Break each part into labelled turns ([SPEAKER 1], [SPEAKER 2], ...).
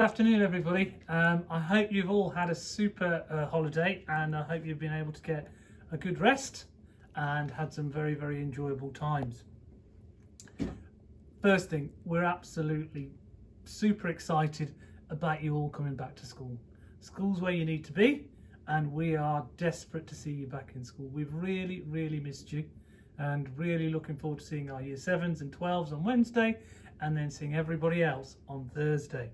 [SPEAKER 1] Good afternoon, everybody. I hope you've all had a super holiday, and I hope you've been able to get a good rest and had some very, very enjoyable times. First thing, we're absolutely super excited about you all coming back to school. School's where you need to be, and we are desperate to see you back in school. We've really, really missed you, and really looking forward to seeing our Year 7s and 12s on Wednesday, and then seeing everybody else on Thursday.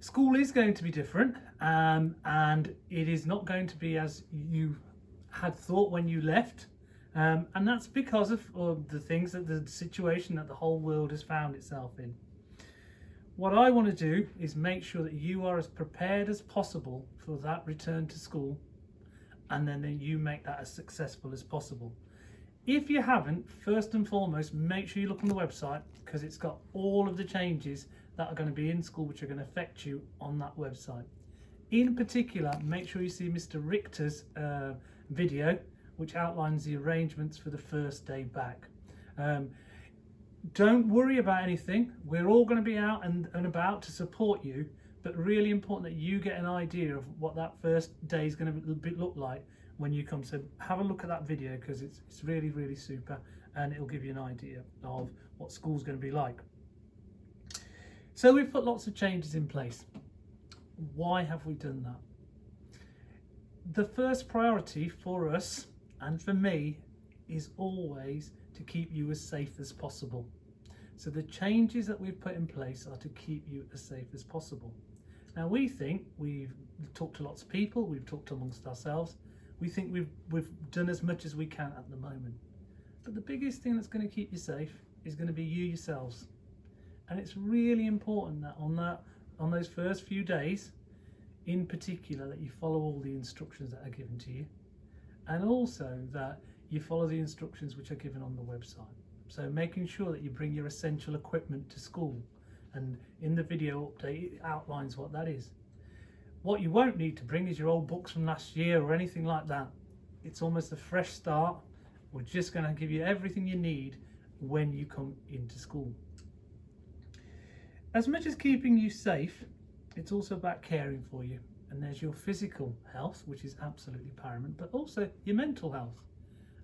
[SPEAKER 1] School is going to be different, and it is not going to be as you had thought when you left, and that's because of the things that the situation that the whole world has found itself in. What I want to do is make sure that you are as prepared as possible for that return to school, and then you make that as successful as possible. If you haven't, first and foremost, make sure you look on the website, because it's got all of the changes that are going to be in school which are going to affect you on that website. In particular, make sure you see Mr Richter's video which outlines the arrangements for the first day back. Don't worry about anything. We're all going to be out and about to support you, but really important that you get an idea of what that first day is going to look like when you come. So have a look at that video, because it's really, really super, and it'll give you an idea of what school's going to be like. So we've put lots of changes in place. Why have we done that? The first priority for us and for me is always to keep you as safe as possible. So the changes that we've put in place are to keep you as safe as possible. Now we think, we've talked to lots of people, we've talked amongst ourselves, we think we've done as much as we can at the moment. But the biggest thing that's going to keep you safe is going to be you yourselves. And it's really important that on those first few days, in particular, that you follow all the instructions that are given to you, and also that you follow the instructions which are given on the website. So making sure that you bring your essential equipment to school, and in the video update it outlines what that is. What you won't need to bring is your old books from last year or anything like that. It's almost a fresh start. We're just going to give you everything you need when you come into school. As much as keeping you safe, it's also about caring for you. And there's your physical health, which is absolutely paramount, but also your mental health.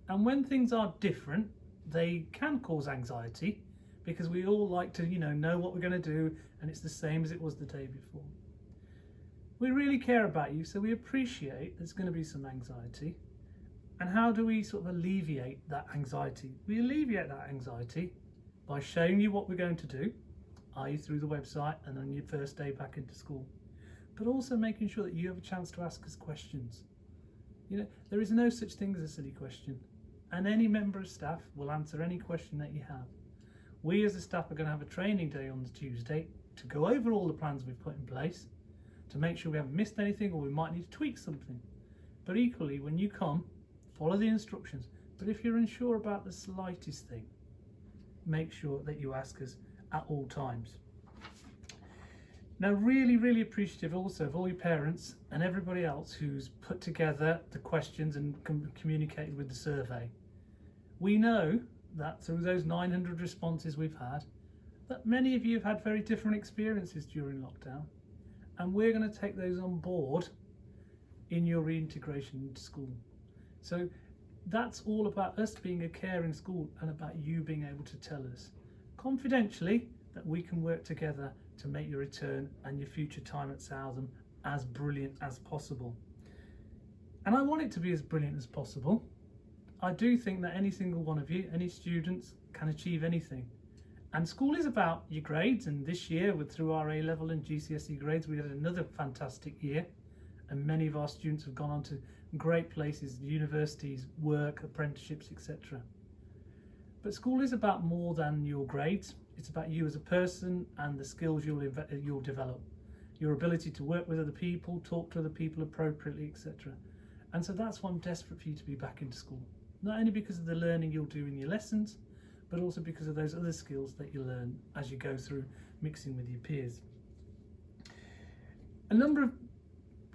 [SPEAKER 1] And when things are different, they can cause anxiety, because we all like to, know what we're going to do, and it's the same as it was the day before. We really care about you, so we appreciate there's going to be some anxiety. And how do we sort of alleviate that anxiety? We alleviate that anxiety by showing you what we're going to do, i.e. through the website and on your first day back into school, but also making sure that you have a chance to ask us questions. There is no such thing as a silly question, and any member of staff will answer any question that you have. We as a staff are going to have a training day on the Tuesday to go over all the plans we've put in place, to make sure we haven't missed anything or we might need to tweak something. But equally, when you come, follow the instructions. But if you're unsure about the slightest thing, make sure that you ask us at all times. Now, really, really appreciative also of all your parents and everybody else who's put together the questions and communicated with the survey. We know that through those 900 responses we've had, that many of you have had very different experiences during lockdown, and we're going to take those on board in your reintegration into school. So that's all about us being a caring school, and about you being able to tell us confidentially that we can work together to make your return and your future time at Southam as brilliant as possible. And I want it to be as brilliant as possible. I do think that any single one of you, any students, can achieve anything. And school is about your grades, and this year through our A-level and GCSE grades we had another fantastic year, and many of our students have gone on to great places, universities, work, apprenticeships, etc. But school is about more than your grades. It's about you as a person and the skills you'll develop, your ability to work with other people, talk to other people appropriately, etc. And so that's why I'm desperate for you to be back into school. Not only because of the learning you'll do in your lessons, but also because of those other skills that you learn as you go through mixing with your peers. A number of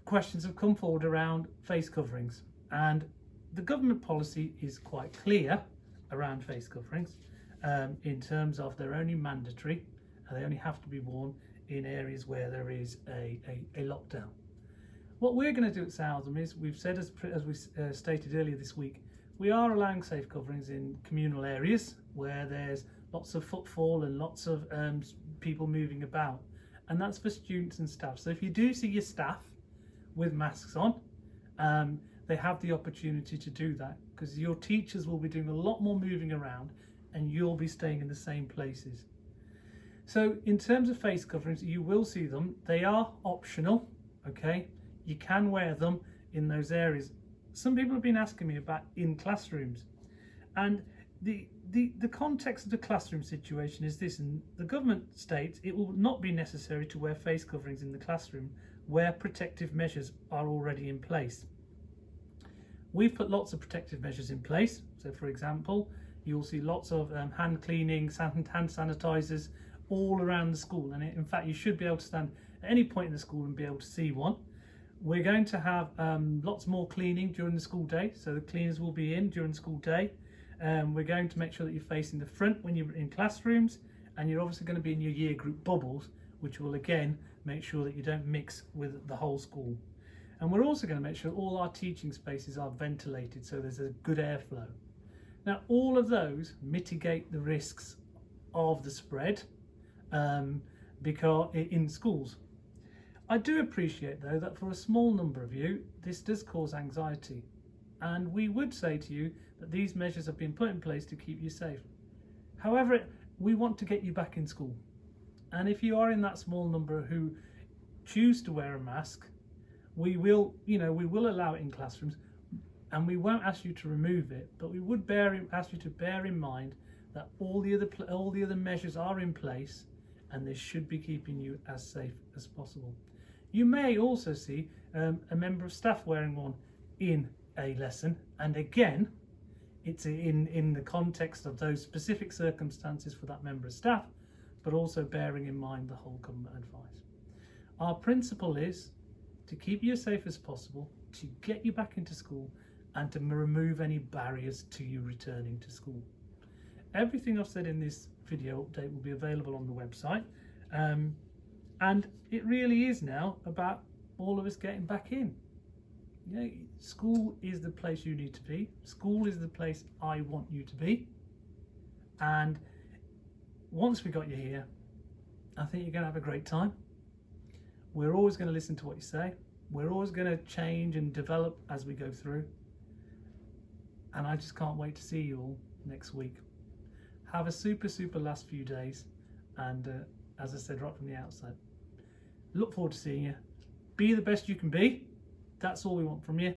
[SPEAKER 1] questions have come forward around face coverings, and the government policy is quite clear around face coverings in terms of they're only mandatory and they only have to be worn in areas where there is a lockdown. What we're going to do at Southam is, we've said, as we stated earlier this week, we are allowing safe coverings in communal areas where there's lots of footfall and lots of people moving about, and that's for students and staff. So if you do see your staff with masks on, they have the opportunity to do that, because your teachers will be doing a lot more moving around and you'll be staying in the same places. So in terms of face coverings, you will see them. They are optional, okay? You can wear them in those areas. Some people have been asking me about in classrooms, and the context of the classroom situation is this, and the government states it will not be necessary to wear face coverings in the classroom where protective measures are already in place. We've put lots of protective measures in place. So for example, you'll see lots of hand cleaning, hand sanitizers all around the school, and in fact you should be able to stand at any point in the school and be able to see one. We're going to have lots more cleaning during the school day, so the cleaners will be in during the school day. We're going to make sure that you're facing the front when you're in classrooms, and you're obviously going to be in your year group bubbles, which will again make sure that you don't mix with the whole school. And we're also going to make sure all our teaching spaces are ventilated, so there's a good airflow. Now all of those mitigate the risks of the spread because in schools. I do appreciate though that for a small number of you this does cause anxiety, and we would say to you that these measures have been put in place to keep you safe. However, we want to get you back in school, and if you are in that small number who choose to wear a mask, we will allow it in classrooms, and we won't ask you to remove it, but we would ask you to bear in mind that all the other measures are in place, and they should be keeping you as safe as possible. You may also see a member of staff wearing one in a lesson, and again it's in the context of those specific circumstances for that member of staff, but also bearing in mind the whole government advice. Our principle is to keep you as safe as possible, to get you back into school, and to remove any barriers to you returning to school. Everything I've said in this video update will be available on the website, and it really is now about all of us getting back in. You know, school is the place you need to be. School is the place I want you to be. And once we got you here, I think you're going to have a great time. We're always going to listen to what you say. We're always going to change and develop as we go through. And I just can't wait to see you all next week. Have a super last few days, and as I said right from the outset, look forward to seeing you. Be the best you can be. That's all we want from you.